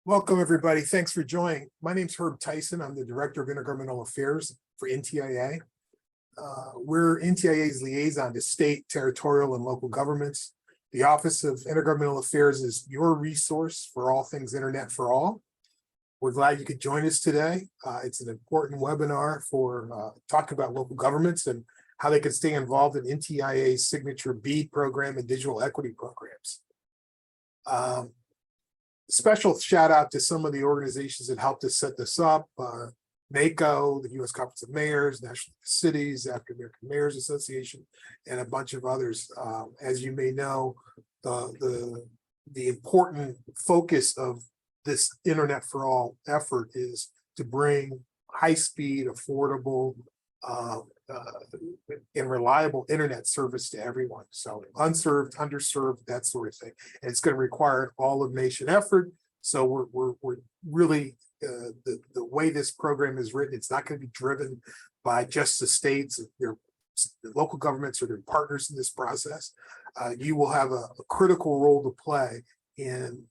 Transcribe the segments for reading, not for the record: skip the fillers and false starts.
Welcome, everybody. Thanks for joining. My name's Herb Tyson. I'm the Director of Intergovernmental Affairs for NTIA. We're NTIA's liaison to state, territorial, and local governments. The Office of Intergovernmental Affairs is your resource for all things Internet for All. We're glad you could join us today. It's an important webinar for talking about local governments and how they can stay involved in NTIA's signature BEAD program and digital equity programs. Special shout out to some of the organizations that helped us set this up. NACO, the U.S. Conference of Mayors, National Cities, African American Mayors Association, and a bunch of others. As you may know, the important focus of this Internet for All effort is to bring high-speed, affordable, and reliable internet service to everyone. So unserved, underserved, that sort of thing. And it's going to require an all-of-nation effort. So we're really, the way this program is written, it's not going to be driven by just the states, the local governments or their partners in this process. You will have a critical role to play in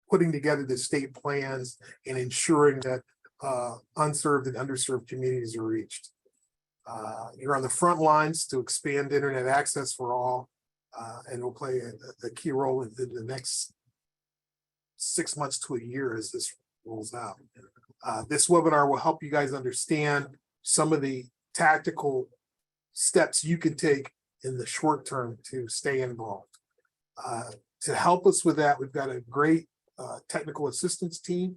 putting together the state plans and ensuring that unserved and underserved communities are reached. You're on the front lines to expand internet access for all, and will play a key role in the next 6 months to a year as this rolls out. This webinar will help you guys understand some of the tactical steps you can take in the short term to stay involved. To help us with that, we've got a great technical assistance team,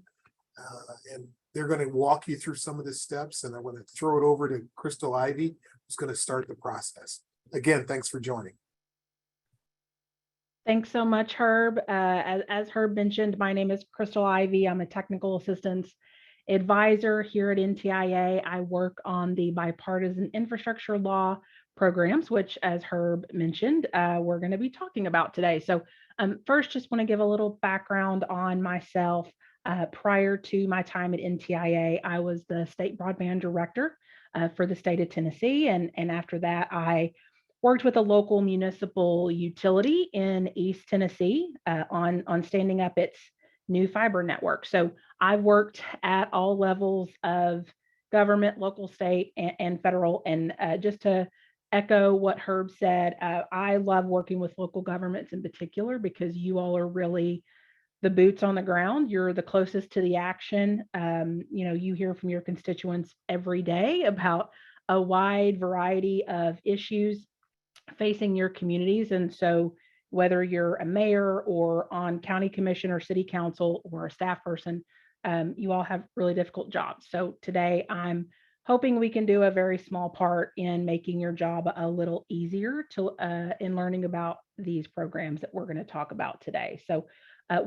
and they're going to walk you through some of the steps, and I'm going to throw it over to Crystal Ivy, who's going to start the process. Again, thanks for joining. Thanks so much, Herb. As Herb mentioned, my name is Crystal Ivy. I'm a technical assistance advisor here at NTIA. I work on the Bipartisan Infrastructure Law programs, which, as Herb mentioned, we're going to be talking about today. So first, just want to give a little background on myself. Prior to my time at NTIA, I was the state broadband director for the state of Tennessee. And after that, I worked with a local municipal utility in East Tennessee on standing up its new fiber network. So I've worked at all levels of government, local, state, and federal. And just to echo what Herb said, I love working with local governments in particular because you all are really the boots on the ground. You're the closest to the action. You hear from your constituents every day about a wide variety of issues facing your communities. And so whether you're a mayor or on county commission or city council or a staff person, you all have really difficult jobs. So today I'm hoping we can do a very small part in making your job a little easier in learning about these programs that we're going to talk about today. So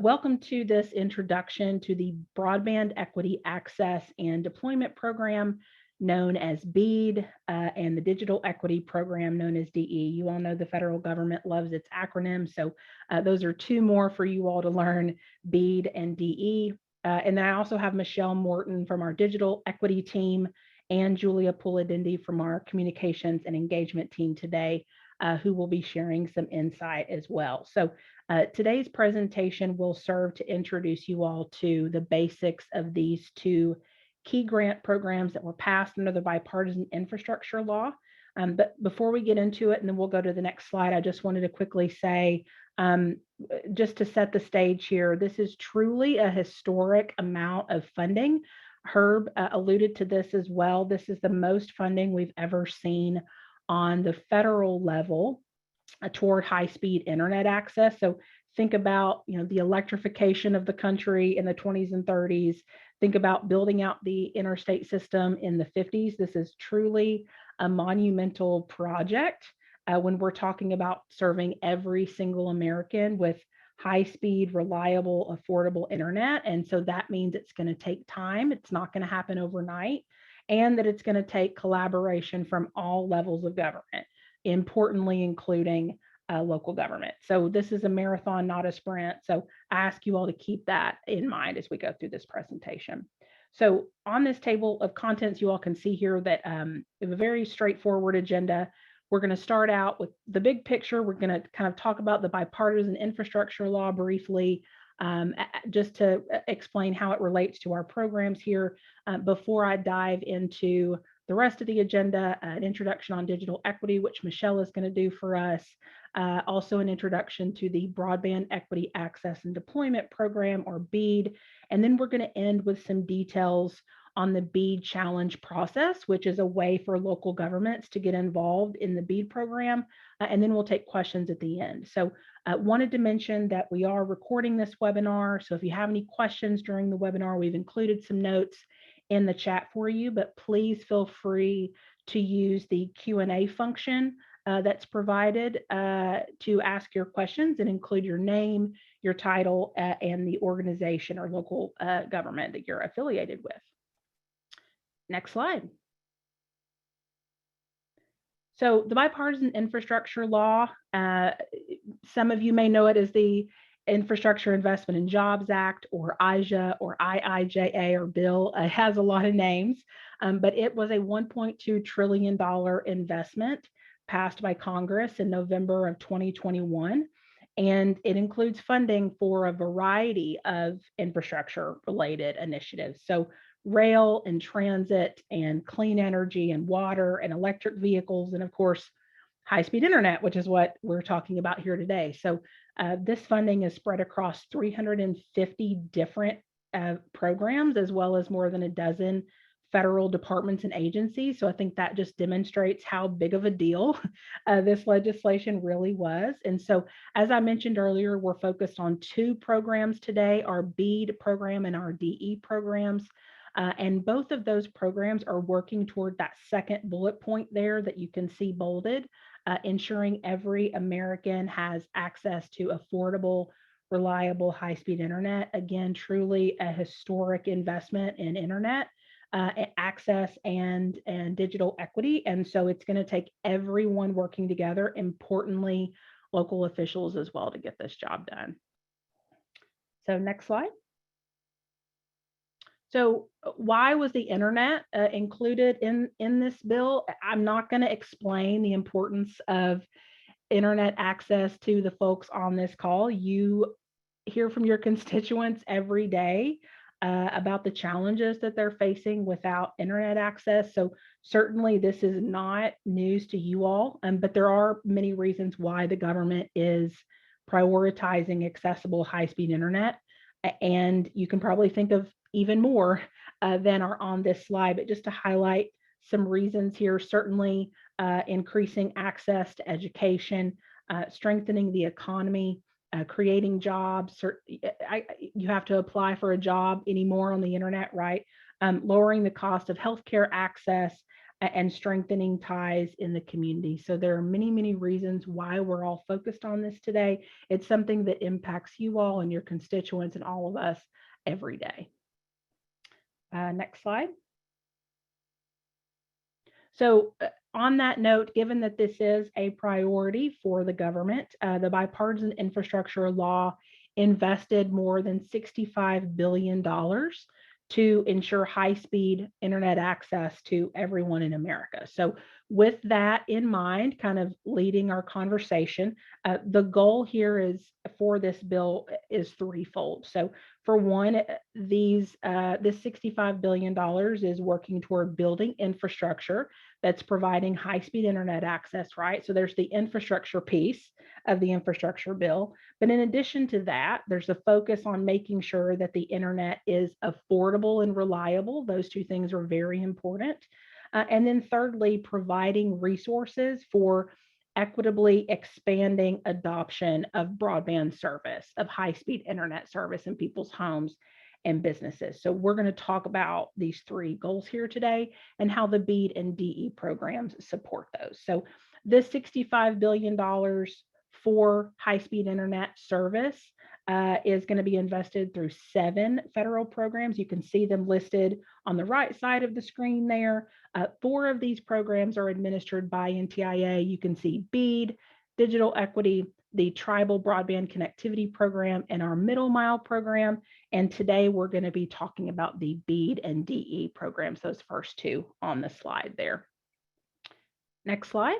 welcome to this introduction to the Broadband Equity Access and Deployment Program, known as BEAD, and the Digital Equity Program, known as DE. You all know the federal government loves its acronyms, so those are two more for you all to learn, BEAD and DE. And then I also have Michelle Morton from our Digital Equity team and Julia Puladindi from our Communications and Engagement team today, who will be sharing some insight as well. So today's presentation will serve to introduce you all to the basics of these two key grant programs that were passed under the Bipartisan Infrastructure Law. But before we get into it, and then we'll go to the next slide, I just wanted to quickly say, just to set the stage here, this is truly a historic amount of funding. Herb alluded to this as well. This is the most funding we've ever seen on the federal level toward high-speed internet access. So think about, the electrification of the country in the 20s and 30s. Think about building out the interstate system in the 50s. This is truly a monumental project when we're talking about serving every single American with high-speed, reliable, affordable internet. And so that means it's going to take time. It's not going to happen overnight, and that it's going to take collaboration from all levels of government, importantly, including local government. So this is a marathon, not a sprint. So I ask you all to keep that in mind as we go through this presentation. So on this table of contents, you all can see here that we have a very straightforward agenda. We're going to start out with the big picture. We're going to kind of talk about the Bipartisan Infrastructure Law briefly. Just to explain how it relates to our programs here, before I dive into the rest of the agenda, an introduction on digital equity, which Michelle is going to do for us. Also an introduction to the Broadband Equity Access and Deployment Program, or BEAD. And then we're going to end with some details on the BEAD challenge process, which is a way for local governments to get involved in the BEAD program. And then we'll take questions at the end. So wanted to mention that we are recording this webinar. So if you have any questions during the webinar, we've included some notes in the chat for you, but please feel free to use the Q&A function that's provided to ask your questions and include your name, your title, and the organization or local government that you're affiliated with. Next slide. So the Bipartisan Infrastructure Law, some of you may know it as the Infrastructure Investment and Jobs Act, or IJA, or IIJA, or bill. It has a lot of names, but it was a $1.2 trillion investment passed by Congress in November of 2021. And it includes funding for a variety of infrastructure-related initiatives. So rail and transit and clean energy and water and electric vehicles, and of course, high-speed internet, which is what we're talking about here today. So this funding is spread across 350 different programs, as well as more than a dozen federal departments and agencies. So I think that just demonstrates how big of a deal this legislation really was. And so, as I mentioned earlier, we're focused on two programs today, our BEAD program and our DE programs. And both of those programs are working toward that second bullet point there that you can see bolded, ensuring every American has access to affordable, reliable, high-speed internet. Again, truly a historic investment in internet access and digital equity. And so it's going to take everyone working together, importantly, local officials as well, to get this job done. So next slide. So why was the internet included in this bill? I'm not going to explain the importance of internet access to the folks on this call. You hear from your constituents every day about the challenges that they're facing without internet access. So certainly this is not news to you all, but there are many reasons why the government is prioritizing accessible high-speed internet. And you can probably think of even more than are on this slide, but just to highlight some reasons here, certainly increasing access to education, strengthening the economy, creating jobs. You have to apply for a job anymore on the internet, right? Lowering the cost of healthcare access and strengthening ties in the community. So there are many, many reasons why we're all focused on this today. It's something that impacts you all and your constituents and all of us every day. Next slide. So on that note, given that this is a priority for the government, the Bipartisan Infrastructure Law invested more than $65 billion to ensure high-speed internet access to everyone in America. So with that in mind, kind of leading our conversation, the goal here is for this bill is threefold. So for one, this $65 billion is working toward building infrastructure that's providing high-speed internet access, right? So there's the infrastructure piece of the infrastructure bill. But in addition to that, there's a focus on making sure that the internet is affordable and reliable. Those two things are very important. And then thirdly, providing resources for equitably expanding adoption of broadband service, of high-speed internet service in people's homes and businesses. So we're going to talk about these three goals here today and how the BEAD and DE programs support those. So this $65 billion for high-speed internet service is going to be invested through 7 federal programs. You can see them listed on the right side of the screen there. 4 of these programs are administered by NTIA. You can see BEAD, Digital Equity, the Tribal Broadband Connectivity Program, and our Middle Mile program. And today we're going to be talking about the BEAD and DE programs, those first 2 on the slide there. Next slide.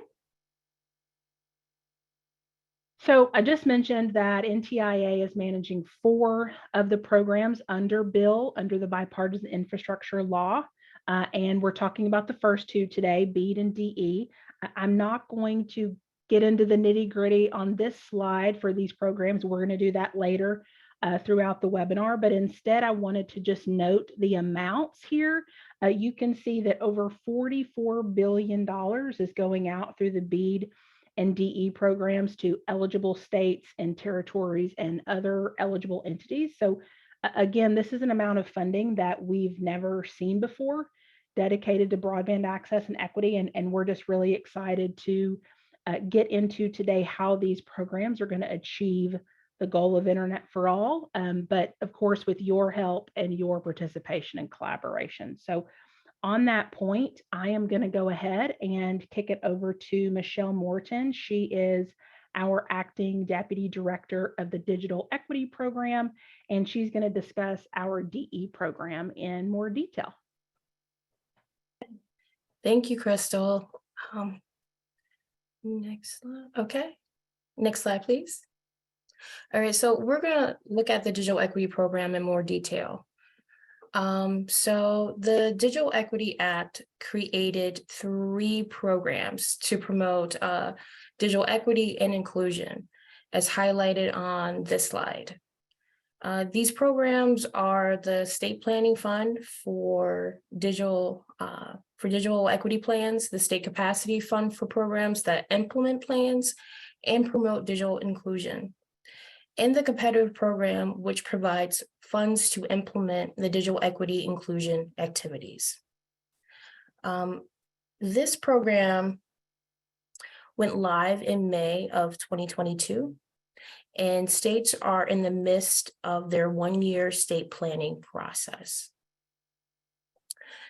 So I just mentioned that NTIA is managing 4 of the programs under the Bipartisan Infrastructure Law. And we're talking about the first 2 today, BEAD and DE. I'm not going to get into the nitty gritty on this slide for these programs. We're going to do that later throughout the webinar, but instead I wanted to just note the amounts here. You can see that over $44 billion is going out through the BEAD and DE programs to eligible states and territories and other eligible entities. So again, this is an amount of funding that we've never seen before dedicated to broadband access and equity. And we're just really excited to get into today how these programs are going to achieve the goal of internet for all, but of course with your help and your participation and collaboration. So on that point, I am going to go ahead and kick it over to Michelle Morton. She is our acting deputy director of the Digital Equity Program, and she's going to discuss our DE program in more detail. Thank you, Crystal. Next slide. Okay. Next slide, please. All right, so we're going to look at the Digital Equity Program in more detail. So the Digital Equity Act created 3 programs to promote digital equity and inclusion, as highlighted on this slide. These programs are the State Planning Fund for digital equity plans, the State Capacity Fund for programs that implement plans and promote digital inclusion, and the competitive program, which provides funds to implement the digital equity inclusion activities. This program went live in May of 2022, and states are in the midst of their 1-year state planning process.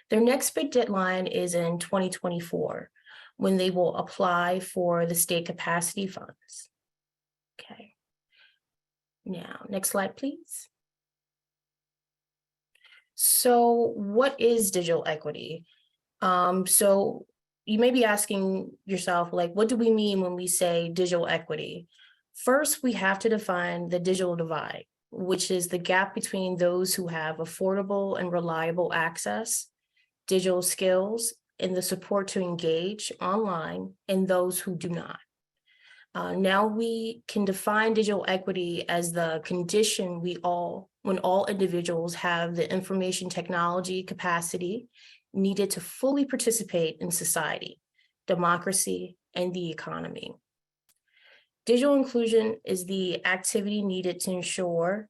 Their next big deadline is in 2024, when they will apply for the state capacity funds. Okay. Now, next slide, please. So what is digital equity? So you may be asking yourself, like, what do we mean when we say digital equity? First, we have to define the digital divide, which is the gap between those who have affordable and reliable access, digital skills, and the support to engage online, and those who do not. Now we can define digital equity as the condition when all individuals have the information technology capacity needed to fully participate in society, democracy, and the economy. Digital inclusion is the activity needed to ensure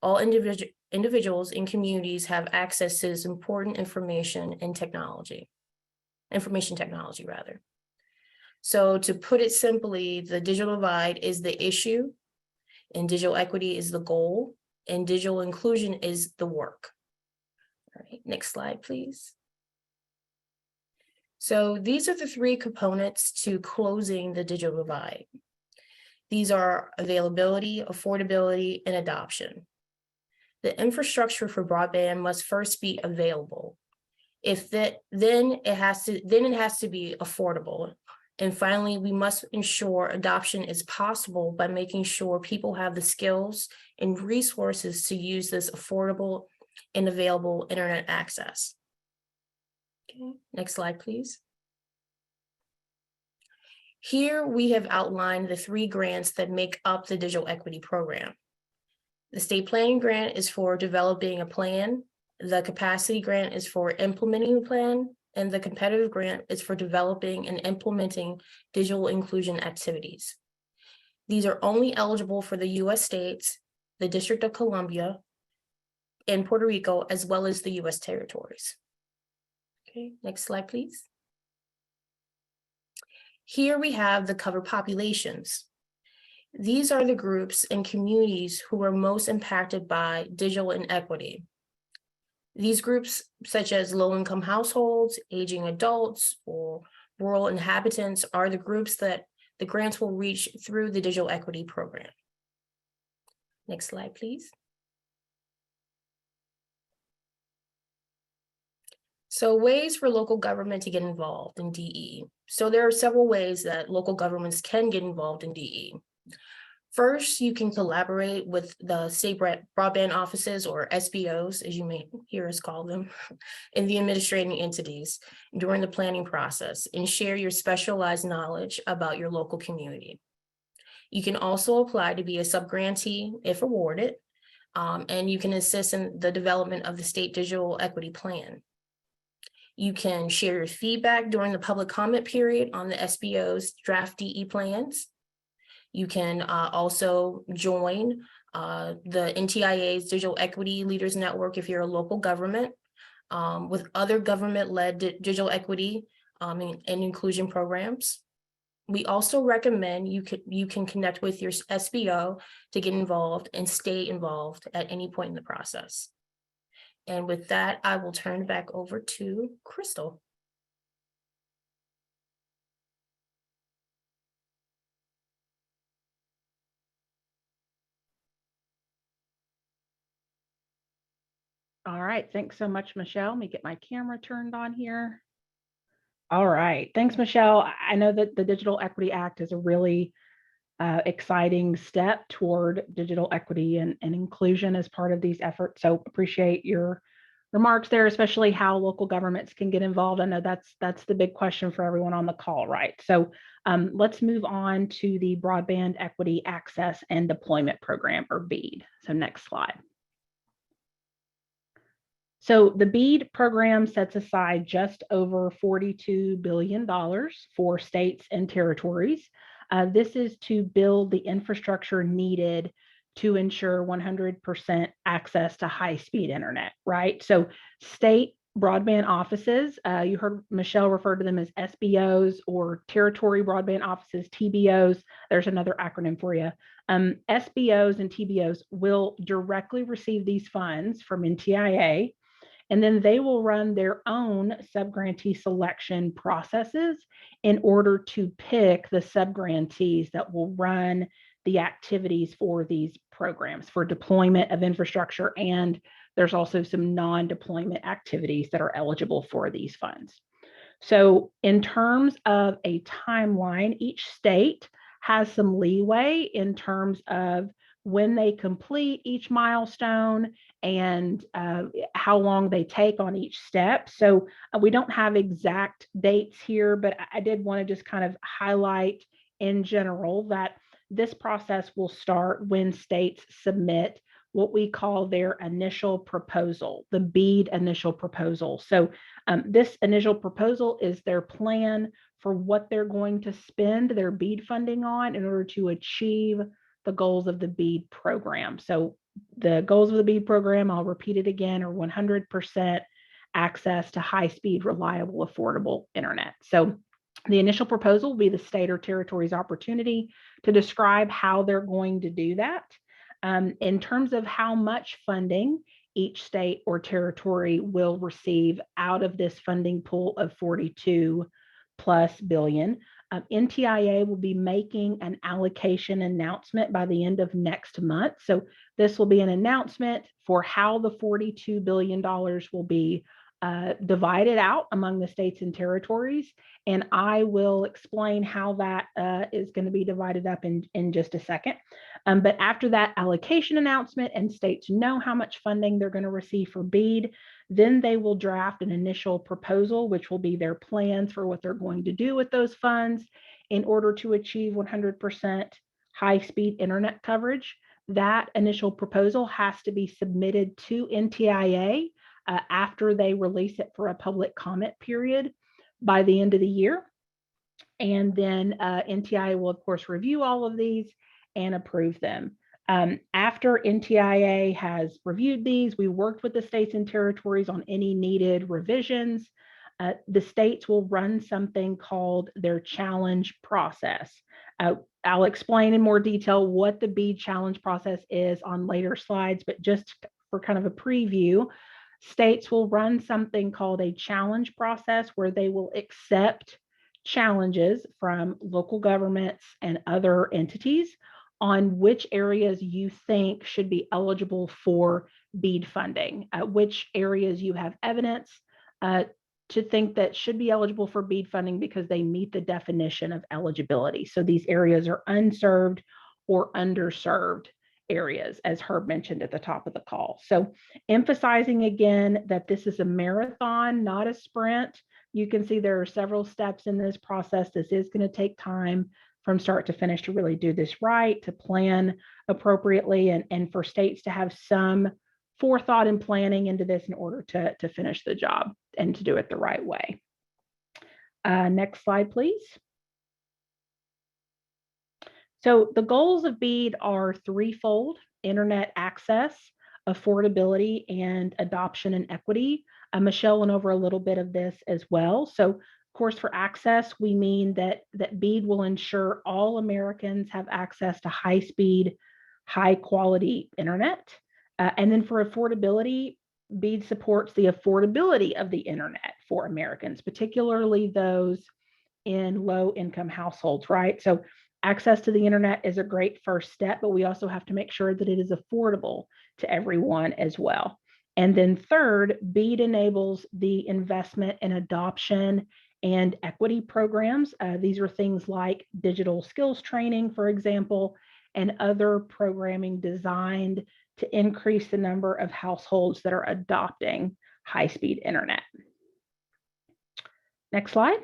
all individuals and communities have access to this important information technology. So to put it simply, the digital divide is the issue, and digital equity is the goal, and digital inclusion is the work. All right, next slide, please. So these are the 3 components to closing the digital divide. These are availability, affordability, and adoption. The infrastructure for broadband must first be available. Then it has to be affordable. And finally, we must ensure adoption is possible by making sure people have the skills and resources to use this affordable and available internet access. Okay, next slide, please. Here we have outlined the 3 grants that make up the Digital Equity Program. The State Planning Grant is for developing a plan. The Capacity Grant is for implementing a plan. And the Competitive Grant is for developing and implementing digital inclusion activities. These are only eligible for the U.S. states, the District of Columbia, and Puerto Rico, as well as the U.S. territories. Okay, next slide, please. Here we have the covered populations. These are the groups and communities who are most impacted by digital inequity. These groups, such as low-income households, aging adults, or rural inhabitants, are the groups that the grants will reach through the Digital Equity Program. Next slide, please. So ways for local government to get involved in DE. So there are several ways that local governments can get involved in DE. First, you can collaborate with the state broadband offices, or SBOs, as you may hear us call them, and the administrating entities during the planning process, and share your specialized knowledge about your local community. You can also apply to be a subgrantee if awarded, and you can assist in the development of the state digital equity plan. You can share your feedback during the public comment period on the SBO's draft DE plans. You can also join the NTIA's Digital Equity Leaders Network if you're a local government, with other government-led digital equity and inclusion programs. We also recommend you can connect with your SBO to get involved and stay involved at any point in the process. And with that, I will turn back over to Crystal. All right, thanks so much, Michelle. Let me get my camera turned on here. All right, thanks, Michelle. I know that the Digital Equity Act is a really exciting step toward digital equity and inclusion as part of these efforts. So appreciate your remarks there, especially how local governments can get involved. I know that's the big question for everyone on the call, right? So let's move on to the Broadband Equity Access and Deployment Program, or BEAD. So next slide. So the BEAD program sets aside just over $42 billion for states and territories. This is to build the infrastructure needed to ensure 100% access to high-speed internet, right? So state broadband offices, you heard Michelle refer to them as SBOs, or territory broadband offices, TBOs. There's another acronym for you. SBOs and TBOs will directly receive these funds from NTIA, and then they will run their own subgrantee selection processes in order to pick the subgrantees that will run the activities for these programs for deployment of infrastructure. And there's also some non-deployment activities that are eligible for these funds. So in terms of a timeline, each state has some leeway in terms of when they complete each milestone and how long they take on each step. So we don't have exact dates here, but I did want to just kind of highlight in general that this process will start when states submit what we call their initial proposal, the BEAD initial proposal. So this initial proposal is their plan for what they're going to spend their BEAD funding on in order to achieve the goals of the BEAD program. So the goals of the BEAD program, I'll repeat it again, are 100% access to high-speed, reliable, affordable internet. So the initial proposal will be the state or territory's opportunity to describe how they're going to do that. In terms of how much funding each state or territory will receive out of this funding pool of 42+ billion, NTIA will be making an allocation announcement by the end of next month. So this will be an announcement for how the $42 billion will be divided out among the states and territories. And I will explain how that is going to be divided up in just a second. But after that allocation announcement and states know how much funding they're going to receive for BEAD, then they will draft an initial proposal, which will be their plans for what they're going to do with those funds in order to achieve 100% high-speed internet coverage. That initial proposal has to be submitted to NTIA after they release it for a public comment period by the end of the year. And then NTIA will, of course, review all of these and approve them. After NTIA has reviewed these, we worked with the states and territories on any needed revisions. The states will run something called their challenge process. I'll explain in more detail what the BEAD challenge process is on later slides, but just for kind of a preview, states will run something called a challenge process where they will accept challenges from local governments and other entities on which areas you think should be eligible for BEAD funding, which areas you have evidence to think that should be eligible for BEAD funding because they meet the definition of eligibility. So these areas are unserved or underserved areas, as Herb mentioned at the top of the call. So emphasizing again that this is a marathon, not a sprint. You can see there are several steps in this process. This is going to take time from start to finish to really do this right, to plan appropriately, and for states to have some forethought and planning into this in order to finish the job and to do it the right way. Next slide, please. So the goals of BEAD are threefold: internet access, affordability, and adoption and equity. Michelle went over a little bit of this as well. So of course, for access, we mean that BEAD will ensure all Americans have access to high-speed, high-quality internet. And then for affordability, BEAD supports the affordability of the internet for Americans, particularly those in low-income households, right? So access to the internet is a great first step, but we also have to make sure that it is affordable to everyone as well. And then third, BEAD enables the investment in adoption and equity programs. These are things like digital skills training, for example, and other programming designed to increase the number of households that are adopting high-speed internet. Next slide.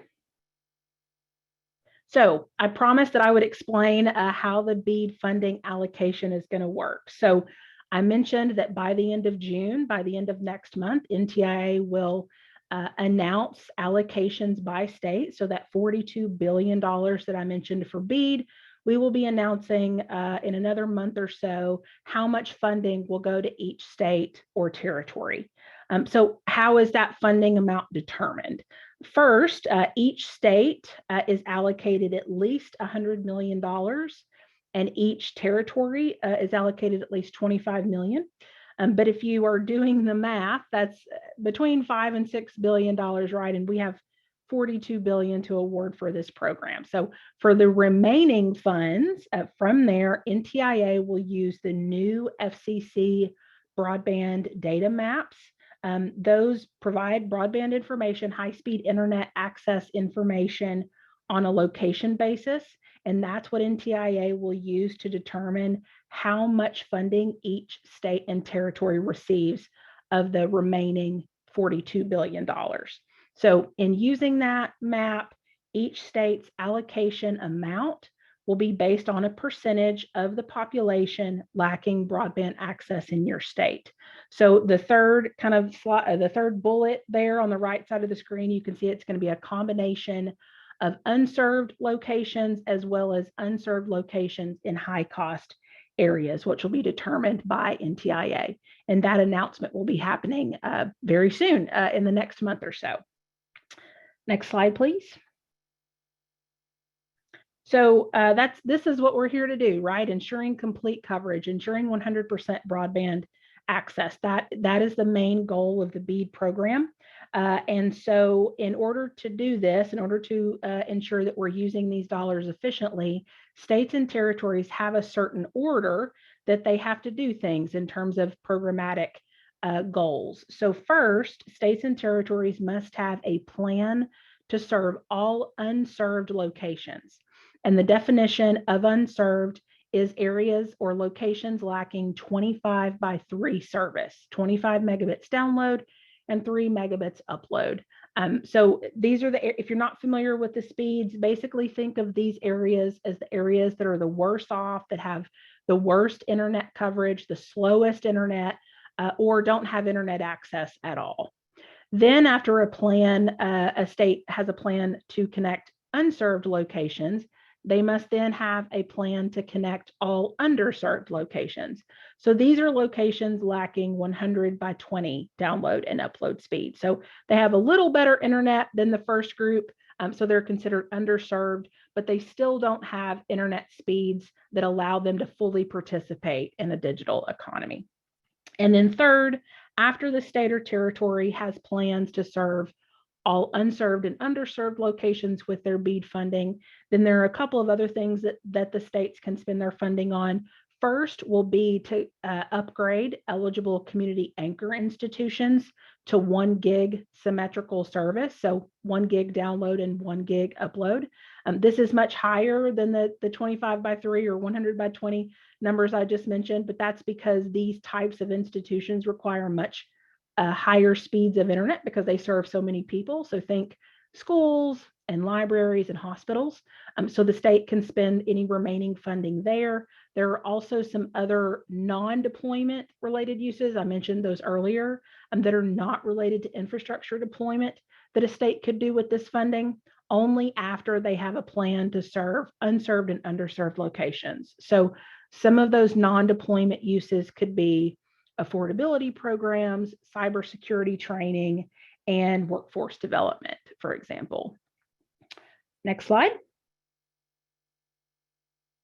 So I promised that I would explain how the BEAD funding allocation is going to work. So I mentioned that by the end of June, by the end of next month, NTIA will announce allocations by state. So that $42 billion that I mentioned for BEAD, we will be announcing in another month or so how much funding will go to each state or territory. So how is that funding amount determined? First, each state is allocated at least $100 million, and each territory is allocated at least $25 million. But if you are doing the math, that's between $5 and $6 billion, right? And we have $42 billion to award for this program. So for the remaining funds from there, NTIA will use the new FCC broadband data maps. Those provide broadband information, high-speed internet access information on a location basis. And that's what NTIA will use to determine how much funding each state and territory receives of the remaining $42 billion. So in using that map, each state's allocation amount will be based on a percentage of the population lacking broadband access in your state. So the third the third bullet there on the right side of the screen, you can see it's going to be a combination of unserved locations as well as unserved locations in high cost areas, which will be determined by NTIA. And that announcement will be happening very soon in the next month or so. Next slide, please. So this is what we're here to do, right? Ensuring complete coverage, ensuring 100% broadband access. That is the main goal of the BEAD program. And so in order to do this, in order to ensure that we're using these dollars efficiently, states and territories have a certain order that they have to do things in terms of programmatic goals. So first, states and territories must have a plan to serve all unserved locations. And the definition of unserved is areas or locations lacking 25 by 3 service, 25 megabits download and 3 megabits upload. So these are if you're not familiar with the speeds, basically think of these areas as the areas that are the worst off, that have the worst internet coverage, the slowest internet, or don't have internet access at all. Then after a state has a plan to connect unserved locations, they must then have a plan to connect all underserved locations. So these are locations lacking 100 by 20 download and upload speed. So they have a little better internet than the first group, so they're considered underserved, but they still don't have internet speeds that allow them to fully participate in the digital economy. And then third, after the state or territory has plans to serve all unserved and underserved locations with their BEAD funding, then there are a couple of other things that the states can spend their funding on. first will be to upgrade eligible community anchor institutions to 1 gig symmetrical service. So 1 gig download and 1 gig upload. This is much higher than the 25 by 3 or 100 by 20 numbers I just mentioned, but that's because these types of institutions require much higher speeds of internet because they serve so many people. So think schools and libraries and hospitals. So the state can spend any remaining funding there. There are also some other non-deployment related uses. I mentioned those earlier that are not related to infrastructure deployment that a state could do with this funding only after they have a plan to serve unserved and underserved locations. So some of those non-deployment uses could be affordability programs, cybersecurity training, and workforce development, for example. Next slide.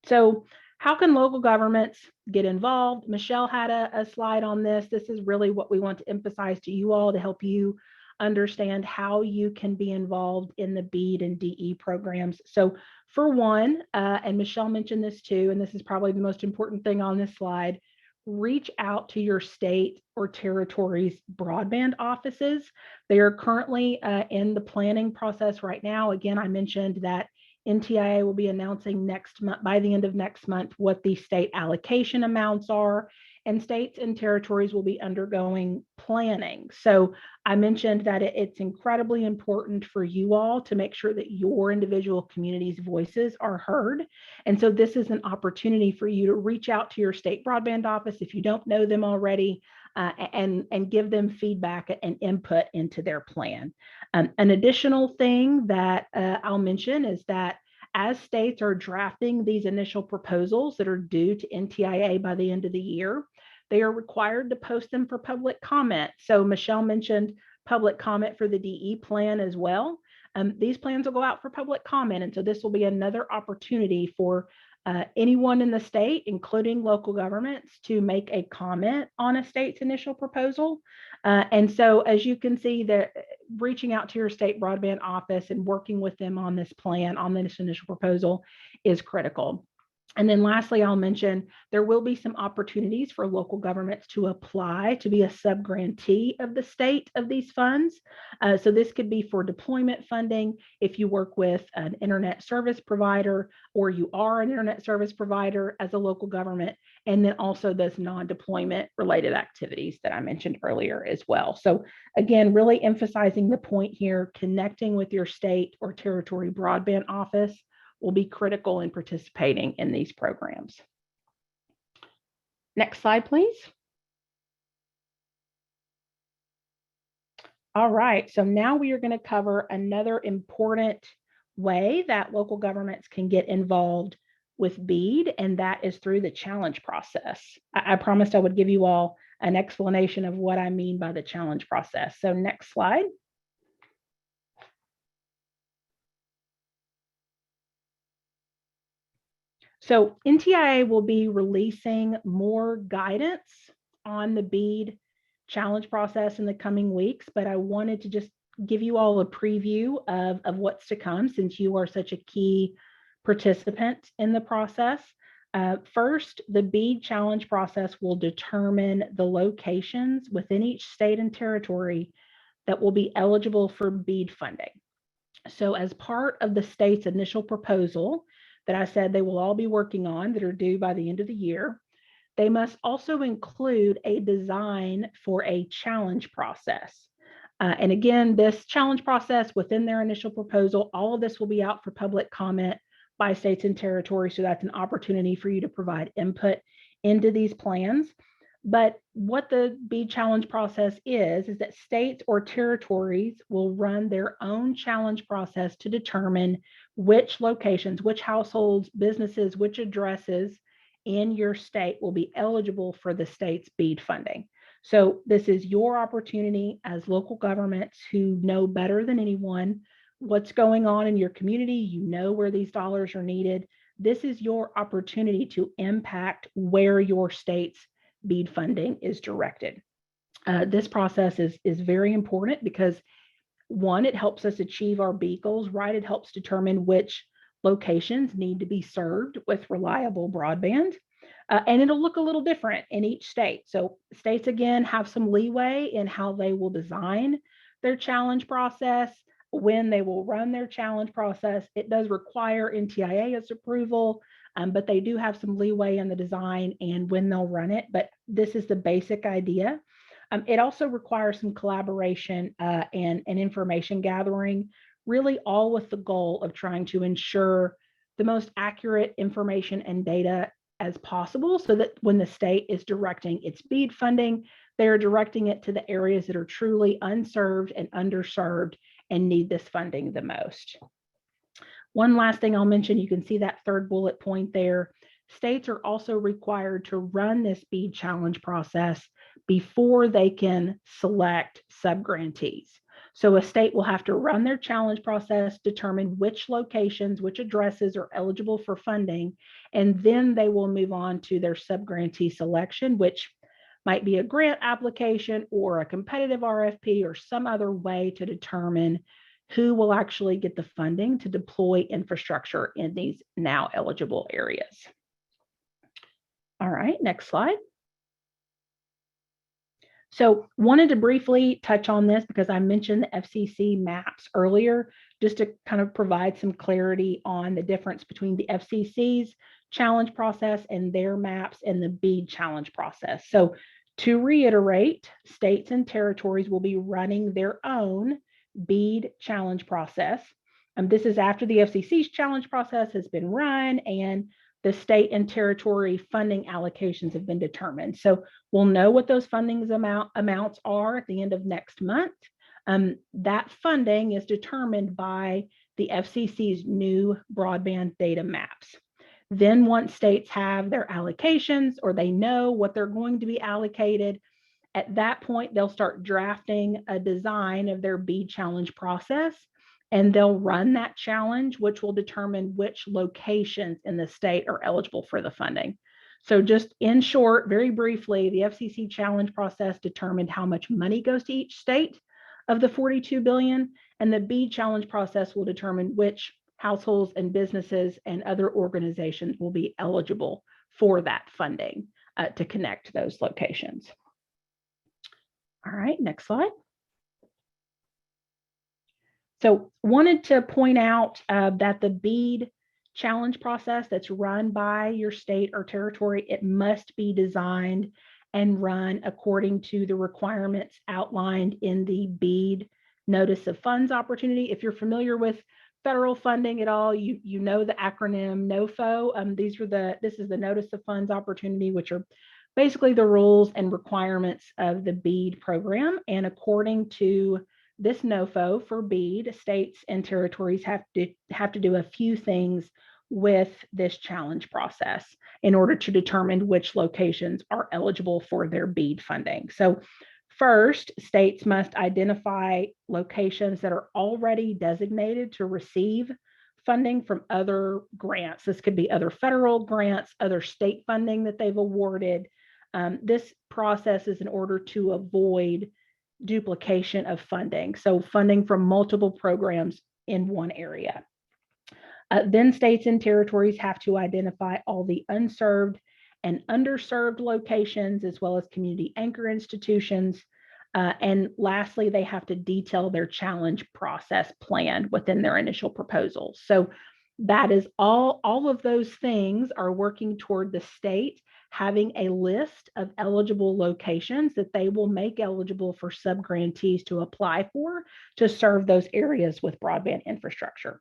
So how can local governments get involved? Michelle had a slide on this. This is really what we want to emphasize to you all to help you understand how you can be involved in the BEAD and DE programs. So for one, and Michelle mentioned this too, and this is probably the most important thing on this slide, reach out to your state or territory's broadband offices. They are currently in the planning process right now. Again, I mentioned that NTIA will be announcing next month, by the end of next month, what the state allocation amounts are, and states and territories will be undergoing planning. So I mentioned that it's incredibly important for you all to make sure that your individual community's voices are heard. And so this is an opportunity for you to reach out to your state broadband office if you don't know them already, and give them feedback and input into their plan. An additional thing that I'll mention is that as states are drafting these initial proposals that are due to NTIA by the end of the year, they are required to post them for public comment. So Michelle mentioned public comment for the DE plan as well. These plans will go out for public comment. And so this will be another opportunity for anyone in the state, including local governments, to make a comment on a state's initial proposal. And so as you can see, that reaching out to your state broadband office and working with them on this plan, on this initial proposal, is critical. And then lastly, I'll mention there will be some opportunities for local governments to apply to be a subgrantee of the state of these funds. So this could be for deployment funding if you work with an internet service provider or you are an internet service provider as a local government, and then also those non-deployment related activities that I mentioned earlier as well. So again, really emphasizing the point here, connecting with your state or territory broadband office will be critical in participating in these programs. Next slide, please. All right, so now we are going to cover another important way that local governments can get involved with BEAD, and that is through the challenge process. I promised I would give you all an explanation of what I mean by the challenge process. So next slide. So NTIA will be releasing more guidance on the BEAD challenge process in the coming weeks, but I wanted to just give you all a preview of what's to come since you are such a key participant in the process. First, the BEAD challenge process will determine the locations within each state and territory that will be eligible for BEAD funding. So as part of the state's initial proposal that I said they will all be working on that are due by the end of the year, they must also include a design for a challenge process. And again, this challenge process within their initial proposal, all of this will be out for public comment by states and territories. So that's an opportunity for you to provide input into these plans. But what the BEAD challenge process is that states or territories will run their own challenge process to determine which locations, which households, businesses, which addresses in your state will be eligible for the state's BEAD funding. So this is your opportunity as local governments who know better than anyone what's going on in your community. You know where these dollars are needed. This is your opportunity to impact where your state's BEAD funding is directed. This process is very important because one, it helps us achieve our BEAD goals, right? It helps determine which locations need to be served with reliable broadband. And it'll look a little different in each state. So states, again, have some leeway in how they will design their challenge process, when they will run their challenge process. It does require NTIA's approval, but they do have some leeway in the design and when they'll run it. But this is the basic idea. It also requires some collaboration and information gathering, really all with the goal of trying to ensure the most accurate information and data as possible, so that when the state is directing its BEAD funding, they're directing it to the areas that are truly unserved and underserved and need this funding the most. One last thing I'll mention, you can see that third bullet point there. States are also required to run this BEAD challenge process before they can select subgrantees. So a state will have to run their challenge process, determine which locations, which addresses are eligible for funding, and then they will move on to their subgrantee selection, which might be a grant application or a competitive RFP or some other way to determine who will actually get the funding to deploy infrastructure in these now eligible areas. All right, next slide. So wanted to briefly touch on this because I mentioned the FCC maps earlier, just to kind of provide some clarity on the difference between the FCC's challenge process and their maps and the BEAD challenge process. So to reiterate, states and territories will be running their own BEAD challenge process. This is after the FCC's challenge process has been run and the state and territory funding allocations have been determined. So we'll know what those funding amounts are at the end of next month. That funding is determined by the FCC's new broadband data maps. Then once states have their allocations or they know what they're going to be allocated, at that point, they'll start drafting a design of their BEAD challenge process, and they'll run that challenge, which will determine which locations in the state are eligible for the funding. So just in short, very briefly, the FCC challenge process determined how much money goes to each state of the $42 billion, and the BEAD challenge process will determine which households and businesses and other organizations will be eligible for that funding to connect those locations. All right, next slide. So wanted to point out that the BEAD challenge process that's run by your state or territory, it must be designed and run according to the requirements outlined in the BEAD Notice of Funds opportunity. If you're familiar with federal funding at all, you know the acronym NOFO. This is the Notice of Funds opportunity, which are basically the rules and requirements of the BEAD program. And according to this NOFO for BEAD, states and territories have to do a few things with this challenge process in order to determine which locations are eligible for their BEAD funding. So first, states must identify locations that are already designated to receive funding from other grants. This could be other federal grants, other state funding that they've awarded. This process is in order to avoid duplication of funding, so funding from multiple programs in one area. Then states and territories have to identify all the unserved and underserved locations, as well as community anchor institutions. And lastly, they have to detail their challenge process plan within their initial proposals. So that is all of those things are working toward the state having a list of eligible locations that they will make eligible for subgrantees to apply for to serve those areas with broadband infrastructure.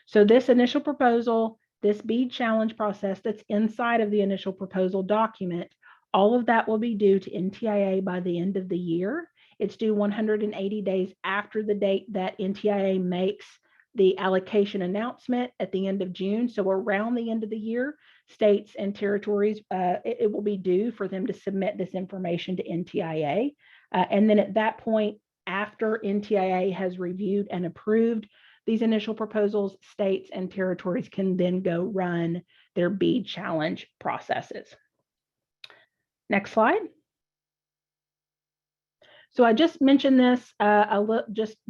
So this initial proposal, this BEAD challenge process that's inside of the initial proposal document, all of that will be due to NTIA by the end of the year. It's due 180 days after the date that NTIA makes the allocation announcement at the end of June. So around the end of the year, states and territories, it will be due for them to submit this information to NTIA. And then at that point, after NTIA has reviewed and approved these initial proposals, states and territories can then go run their BEAD challenge processes. Next slide. So I just mentioned this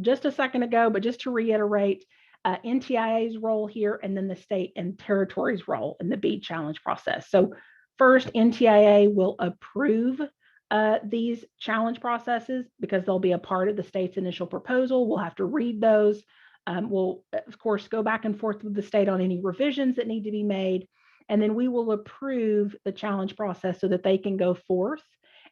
just a second ago, but just to reiterate, NTIA's role here and then the state and territories role in the BEAD challenge process. So First, NTIA will approve these challenge processes because they'll be a part of the state's initial proposal. We'll have to read those. We'll, of course, go back and forth with the state on any revisions that need to be made. And then we will approve the challenge process so that they can go forth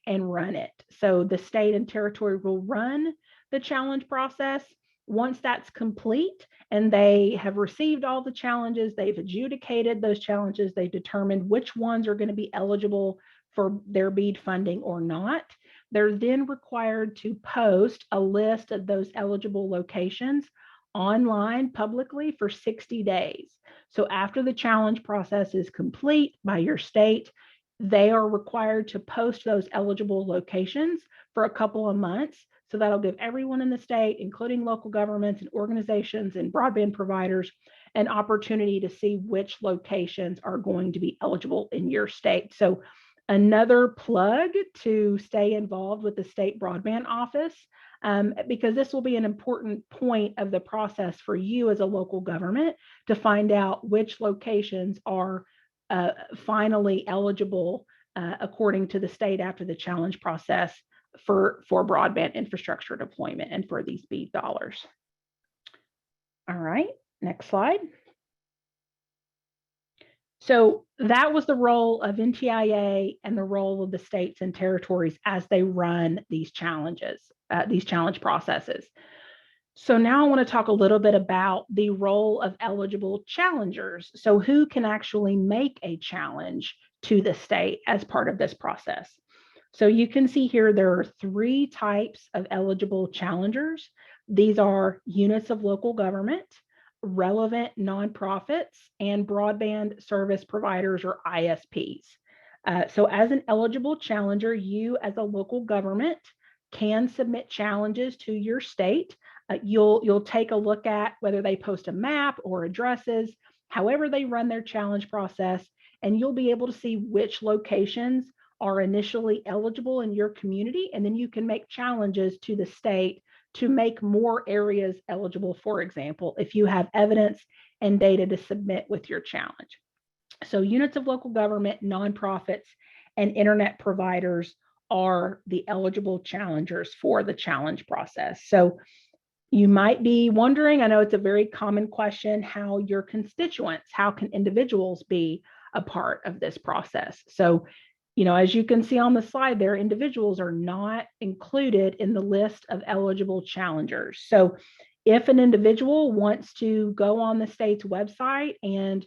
and run it. So the state and territory will run the challenge process. Once that's complete and they have received all the challenges, they've adjudicated those challenges, they've determined which ones are going to be eligible for their BEAD funding or not, they're then required to post a list of those eligible locations online publicly for 60 days. So after the challenge process is complete by your state, they are required to post those eligible locations for a couple of months. So that'll give everyone in the state, including local governments and organizations and broadband providers, an opportunity to see which locations are going to be eligible in your state. So another plug to stay involved with the state broadband office, because this will be an important point of the process for you as a local government to find out which locations are finally eligible according to the state after the challenge process for broadband infrastructure deployment and for these BEAD dollars. All right, next slide. So that was the role of NTIA and the role of the states and territories as they run these challenges, these challenge processes. So now I want to talk a little bit about the role of eligible challengers. So who can actually make a challenge to the state as part of this process? So you can see here there are 3 types of eligible challengers. These are units of local government, relevant nonprofits, and broadband service providers or ISPs. So as an eligible challenger, you as a local government can submit challenges to your state. You'll take a look at whether they post a map or addresses, however they run their challenge process, and you'll be able to see which locations are initially eligible in your community, and then you can make challenges to the state to make more areas eligible, for example, if you have evidence and data to submit with your challenge. So units of local government, nonprofits, and internet providers are the eligible challengers for the challenge process. So you might be wondering, I know it's a very common question, how your constituents, how can individuals be a part of this process? So, you know, as you can see on the slide there, individuals are not included in the list of eligible challengers. So if an individual wants to go on the state's website and,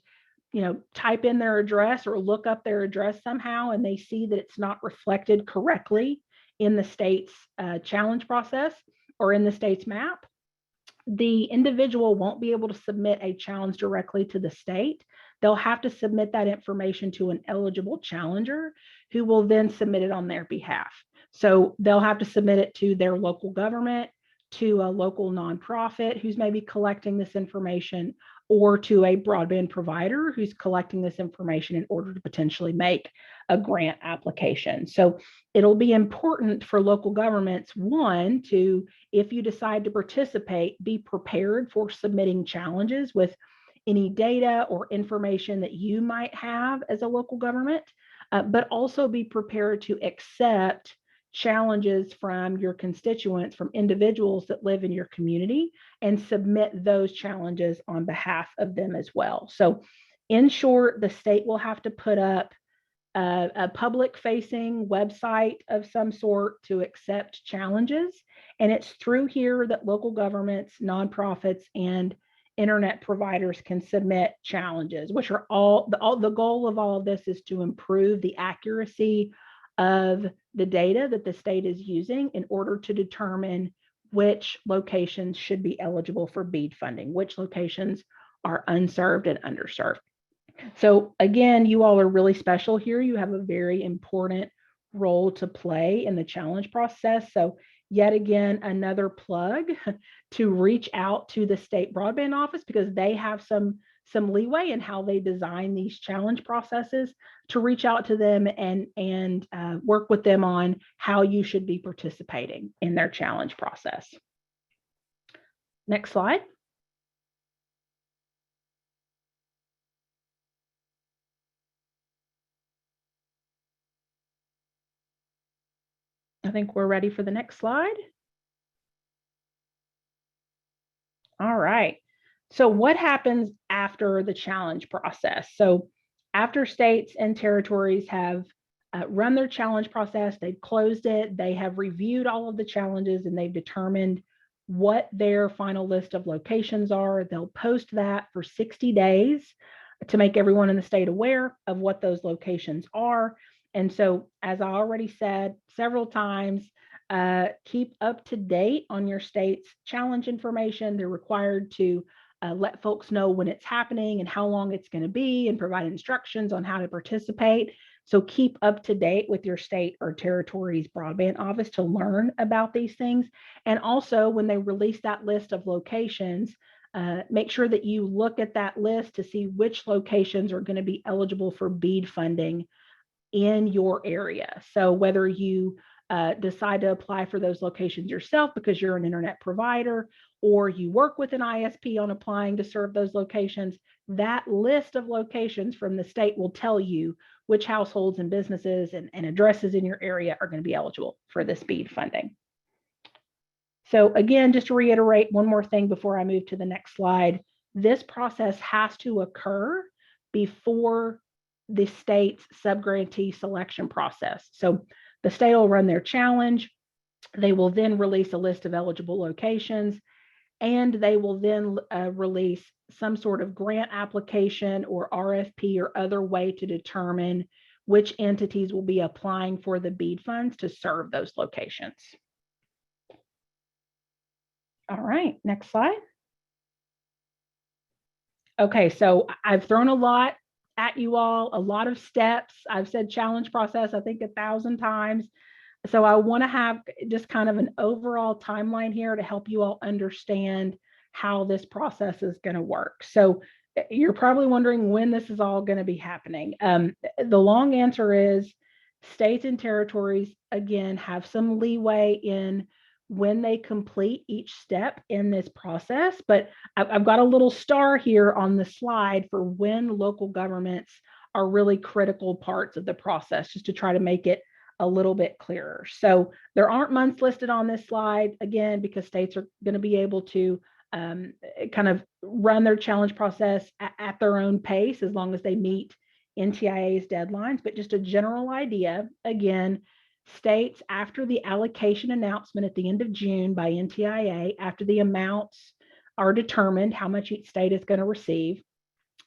you know, type in their address or look up their address somehow, and they see that it's not reflected correctly in the state's challenge process or in the state's map, the individual won't be able to submit a challenge directly to the state. They'll have to submit that information to an eligible challenger who will then submit it on their behalf. So they'll have to submit it to their local government, to a local nonprofit who's maybe collecting this information, or to a broadband provider who's collecting this information in order to potentially make a grant application. So it'll be important for local governments, one, to, if you decide to participate, be prepared for submitting challenges with any data or information that you might have as a local government, but also be prepared to accept challenges from your constituents, from individuals that live in your community, and submit those challenges on behalf of them as well. So in short, the state will have to put up a public-facing website of some sort to accept challenges. And it's through here that local governments, nonprofits, and internet providers can submit challenges, which are the goal of all of this is to improve the accuracy of the data that the state is using in order to determine which locations should be eligible for BEAD funding, which locations are unserved and underserved. So again, you all are really special here. You have a very important role to play in the challenge process. So yet again, another plug to reach out to the state broadband office, because they have some leeway in how they design these challenge processes, to reach out to them and work with them on how you should be participating in their challenge process. Next slide. I think we're ready for the next slide. All right. So what happens after the challenge process? So after states and territories have run their challenge process, they've closed it, they have reviewed all of the challenges, and they've determined what their final list of locations are. They'll post that for 60 days to make everyone in the state aware of what those locations are. And so, as I already said several times, keep up to date on your state's challenge information. They're required to let folks know when it's happening and how long it's going to be, and provide instructions on how to participate. So keep up to date with your state or territory's broadband office to learn about these things. And also, when they release that list of locations, make sure that you look at that list to see which locations are going to be eligible for BEAD funding in your area. So whether you decide to apply for those locations yourself because you're an internet provider, or you work with an ISP on applying to serve those locations, that list of locations from the state will tell you which households and businesses and addresses in your area are going to be eligible for this BEAD funding. So again, just to reiterate one more thing before I move to the next slide, this process has to occur before the state's subgrantee selection process. So the state will run their challenge. They will then release a list of eligible locations, and they will then release some sort of grant application or RFP or other way to determine which entities will be applying for the BEAD funds to serve those locations. All right, next slide. Okay, so I've thrown a lot at you all, a lot of steps. I've said challenge process, I think 1,000 times. So I want to have just kind of an overall timeline here to help you all understand how this process is going to work. So you're probably wondering when this is all going to be happening. The long answer is states and territories, again, have some leeway in when they complete each step in this process, but I've got a little star here on the slide for when local governments are really critical parts of the process, just to try to make it a little bit clearer. So there aren't months listed on this slide, again, because states are going to be able to kind of run their challenge process at their own pace as long as they meet NTIA's deadlines. But just a general idea, again, states, after the allocation announcement at the end of June by NTIA, after the amounts are determined, how much each state is going to receive,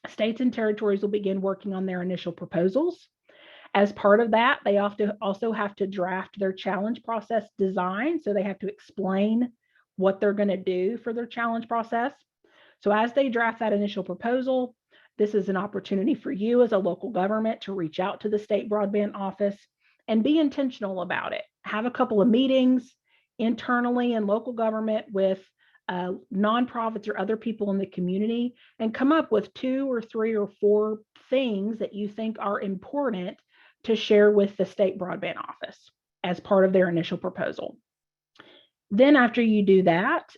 states and territories will begin working on their initial proposals. As part of that, they also have to draft their challenge process design. So they have to explain what they're going to do for their challenge process. So as they draft that initial proposal, this is an opportunity for you as a local government to reach out to the state broadband office and be intentional about it. Have a couple of meetings internally in local government with nonprofits or other people in the community, and come up with 2 or 3 or 4 things that you think are important to share with the state broadband office as part of their initial proposal. Then after you do that,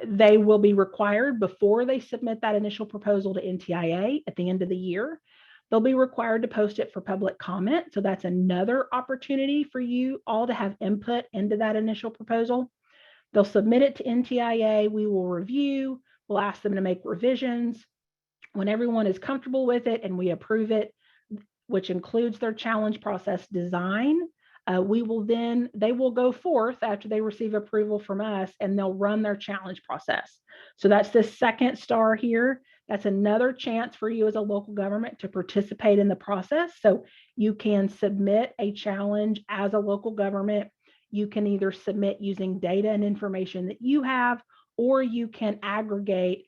they will be required, before they submit that initial proposal to NTIA at the end of the year, they'll be required to post it for public comment. So that's another opportunity for you all to have input into that initial proposal. They'll submit it to NTIA. We will review. We'll ask them to make revisions. When everyone is comfortable with it and we approve it, which includes their challenge process design, they will go forth after they receive approval from us, and they'll run their challenge process. So that's the second star here. That's another chance for you as a local government to participate in the process. So you can submit a challenge as a local government. You can either submit using data and information that you have, or you can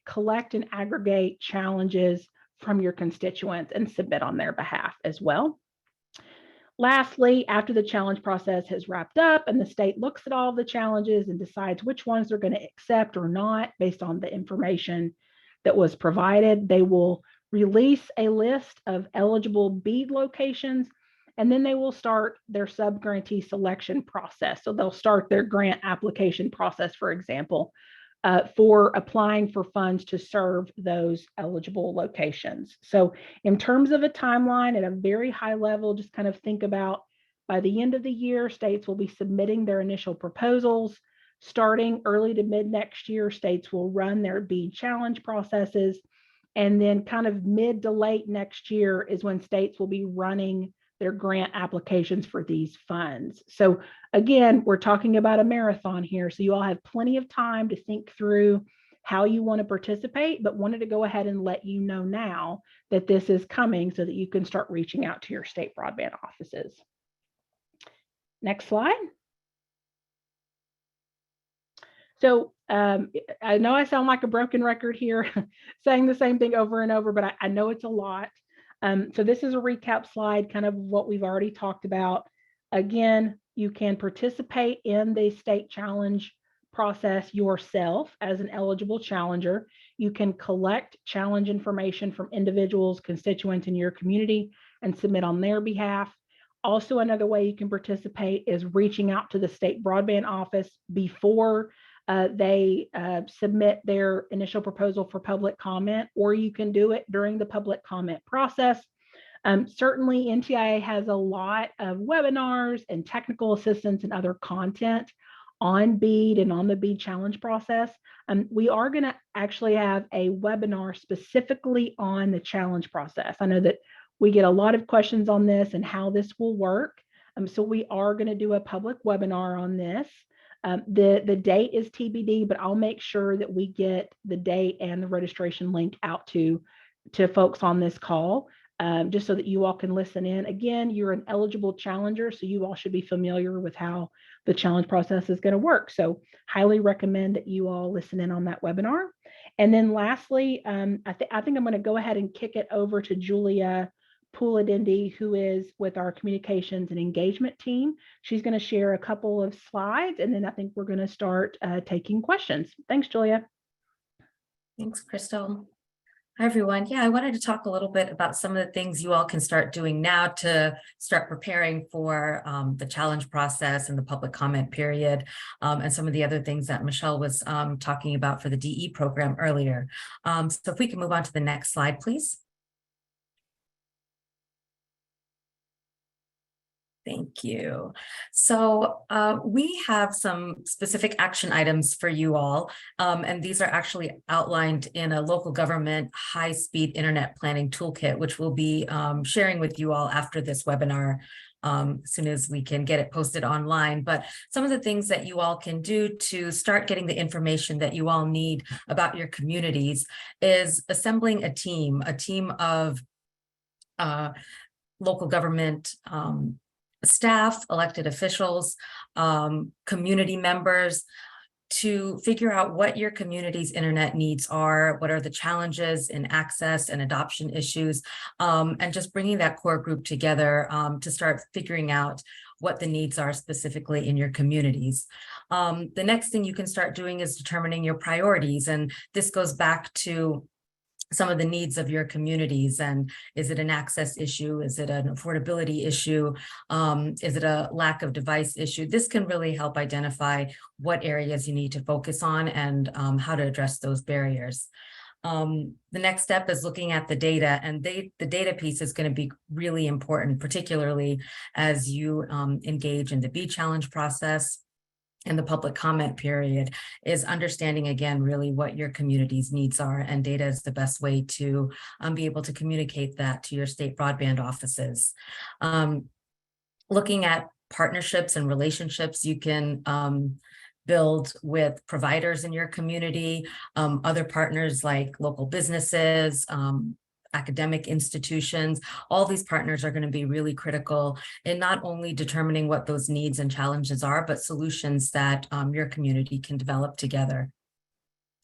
collect and aggregate challenges from your constituents and submit on their behalf as well. Lastly, after the challenge process has wrapped up and the state looks at all the challenges and decides which ones they're going to accept or not based on the information that was provided, they will release a list of eligible BEAD locations, and then they will start their subgrantee selection process. So they'll start their grant application process, for example, for applying for funds to serve those eligible locations. So in terms of a timeline, at a very high level, just kind of think about By the end of the year, states will be submitting their initial proposals. Starting early to mid next year, states will run their BEAD challenge processes. And then kind of mid to late next year is when states will be running their grant applications for these funds. So again, we're talking about a marathon here. So you all have plenty of time to think through how you want to participate, but wanted to go ahead and let you know now that this is coming so that you can start reaching out to your state broadband offices. Next slide. So I know I sound like a broken record here, saying the same thing over and over, but I know it's a lot. So this is a recap slide, kind of what we've already talked about. Again, you can participate in the state challenge process yourself as an eligible challenger. You can collect challenge information from individuals, constituents in your community and submit on their behalf. Also, another way you can participate is reaching out to the state broadband office before they submit their initial proposal for public comment, or you can do it during the public comment process. Certainly, NTIA has a lot of webinars and technical assistance and other content on BEAD and on the BEAD challenge process. We are going to actually have a webinar specifically on the challenge process. I know that we get a lot of questions on this and how this will work. So we are going to do a public webinar on this. The date is TBD, but I'll make sure that we get the date and the registration link out to folks on this call, just so that you all can listen in. Again, you're an eligible challenger, so you all should be familiar with how the challenge process is going to work. So highly recommend that you all listen in on that webinar. And then lastly, I think I'm going to go ahead and kick it over to Julia Puladindi, who is with our communications and engagement team. She's going to share a couple of slides, and then I think we're going to start taking questions. Thanks, Julia. Thanks, Crystal. Hi, everyone. Yeah, I wanted to talk a little bit about some of the things you all can start doing now to start preparing for the challenge process and the public comment period, and some of the other things that Michelle was talking about for the DE program earlier. So if we can move on to the next slide, please. Thank you. So we have some specific action items for you all, and these are actually outlined in a local government high-speed internet planning toolkit, which we'll be sharing with you all after this webinar as soon as we can get it posted online. But some of the things that you all can do to start getting the information that you all need about your communities is assembling a team of local government staff, elected officials, community members, to figure out what your community's internet needs are, what are the challenges in access and adoption issues, and just bringing that core group together to start figuring out what the needs are specifically in your communities. The next thing you can start doing is determining your priorities, and this goes back to some of the needs of your communities. And is it an access issue? Is it an affordability issue? Is it a lack of device issue? This can really help identify what areas you need to focus on and how to address those barriers. The next step is looking at the data, and the data piece is going to be really important, particularly as you engage in the BEAD challenge process and the public comment period, is understanding again really what your community's needs are, and data is the best way to be able to communicate that to your state broadband offices. Looking at partnerships and relationships you can build with providers in your community, other partners like local businesses, academic institutions. All these partners are going to be really critical in not only determining what those needs and challenges are, but solutions that your community can develop together.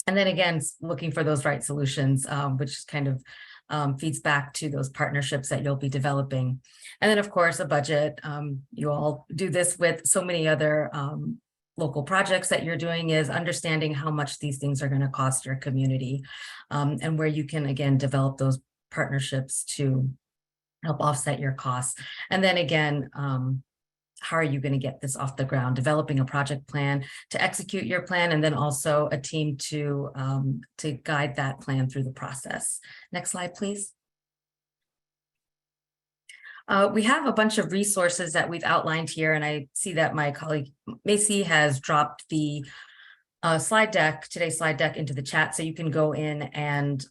And then again, looking for those right solutions, which kind of feeds back to those partnerships that you'll be developing. And then of course, a budget. You all do this with so many other local projects that you're doing, is understanding how much these things are going to cost your community, and where you can again develop those partnerships to help offset your costs. And then again, how are you going to get this off the ground? Developing a project plan to execute your plan, and then also a team to guide that plan through the process. Next slide, please. We have a bunch of resources that we've outlined here, and I see that my colleague Macy has dropped the slide deck, today's slide deck, into the chat, so you can go in and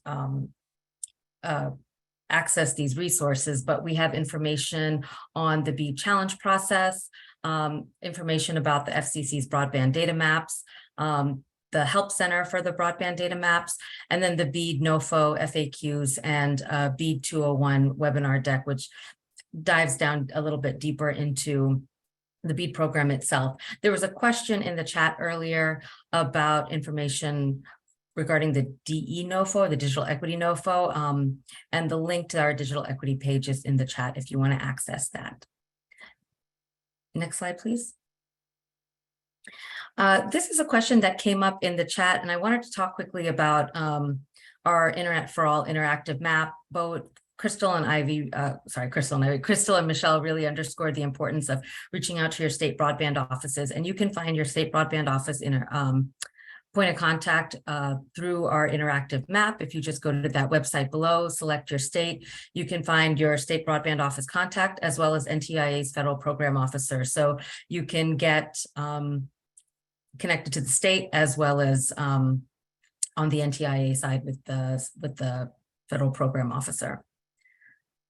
access these resources. But we have information on the BEAD challenge process, information about the FCC's broadband data maps, the help center for the broadband data maps, and then the BEAD NOFO FAQs and BEAD 201 webinar deck, which dives down a little bit deeper into the BEAD program itself. There was a question in the chat earlier about information regarding the DE NOFO, the Digital Equity NOFO, and the link to our digital equity page is in the chat if you want to access that. Next slide, please. This is a question that came up in the chat, and I wanted to talk quickly about our Internet for All interactive map. Both Crystal and Michelle really underscored the importance of reaching out to your state broadband offices, and you can find your state broadband office in a point of contact through our interactive map. If you just go to that website below, select your state, you can find your state broadband office contact as well as NTIA's federal program officer. So you can get connected to the state as well as on the NTIA side with the federal program officer.